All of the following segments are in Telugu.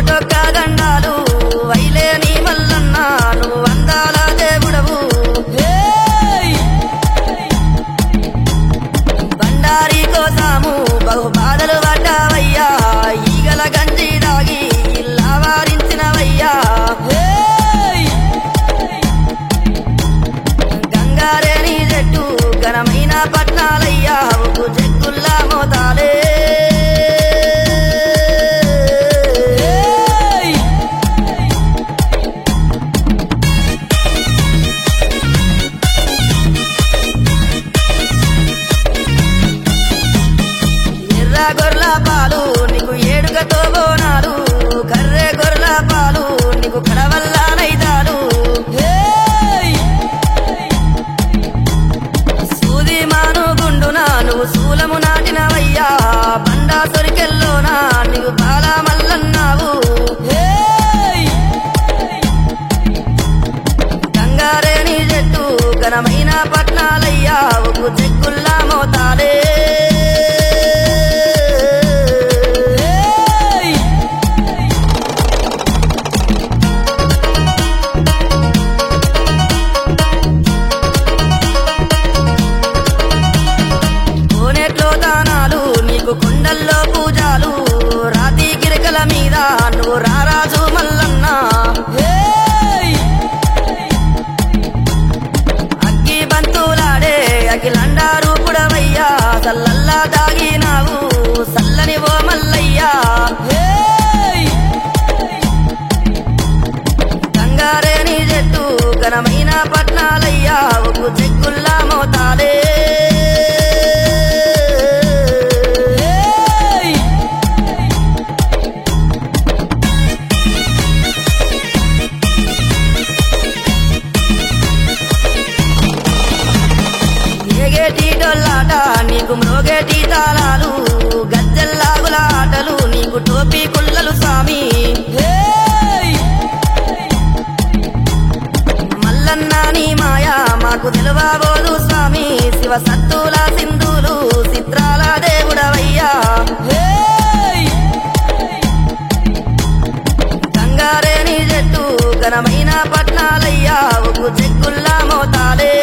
కోటొక్క దండాలు వైలేని మల్లన్న నువ్వు వందాల దేవుడవు బండారి కోసాము బహు బాధలు పడ్డావయ్యా ఈగల గంజి దాగి ఇల్లా వారించినవయ్యా గంగారేని చెట్టు ఘనమైన పట్నాలయ్యా ఒక చెక్కుల్లా మోతాలే గొర్ల పాలు నీకు ఏడుగతో బోనాలు కర్రె గొర్ల పాలు నీకు కడవల్ల నైదాలు సూది మాను గుండునా నువ్వు శూలము నాటినవయ్యా బండా సొరికెల్లోనా నీవు బాల మల్లన్నావు గంగారేని చెట్టు ఘనమైన పట్నాలయ్యా ఒక చెక్కుల్లా మోతాలే కొండల్లో పూజాలు రాతి గిరికల మీద నువ్వు రారాజు మల్లన్న అగ్గి బంతులాడే అఖిలండా రూపుడవయ్యా సల్లల్లా దాగినావు సల్లని ఓ మల్లయ్యా గంగారేని చెట్టు ఘనమైన పట్నాలయ్యా ఒక చెక్కుల్లా మోతాలే డొల్లాట నీకు మ్రోగేటి తాళాలు గజ్జల్లాగుల ఆటలు నీకు టోపీ కుళ్ళలు స్వామి మల్లన్న నీ మాయా మాకు తెలువబోదు స్వామి శివ సత్తుల సింధులు చిత్రాల దేవుడవయ్యా గంగారేని చెట్టు ఘనమైన పట్నాలయ్యా ఒక చెక్కుల్లా మోతాలే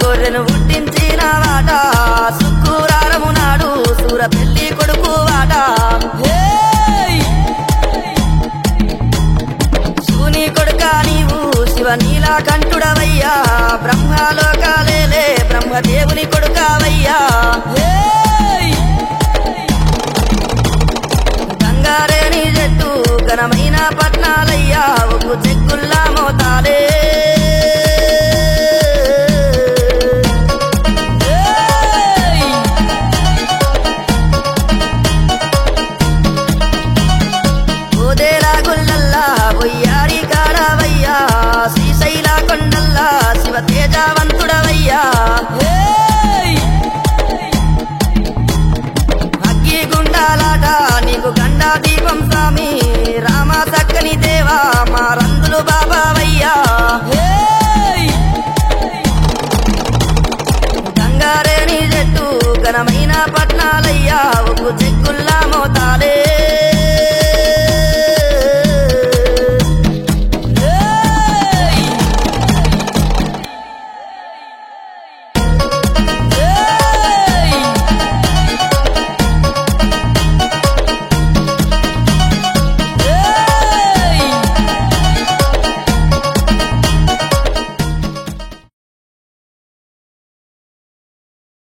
గొర్రెను పుట్టించిన వాట శుక్రవారము నాడు సూర పెళ్లి కొడుకు వాట శూని కొడుక నీవు శివ నీలకంఠుడవయ్యా బ్రహ్మలోకాలేలే బ్రహ్మదేవుని కొడుకవయ్యా గంగారేని చెట్టు ఘనమైన పట్నాలయ్యా ఒక చెక్కుల్లా మోతాలే వయ్యారి కాడవయ్యా శ్రీశైల కొండల్లా శివ తేజవంతుడవయ్యా అగ్గి గుండాలాట నీకు గండా దీపం స్వామి రామ సక్కని దేవా మా రందులు బాబావయ్యా గంగారేని చెట్టు ఘనమైన పట్నాలయ్యా ఒక చెక్కుల్లా మోతాలే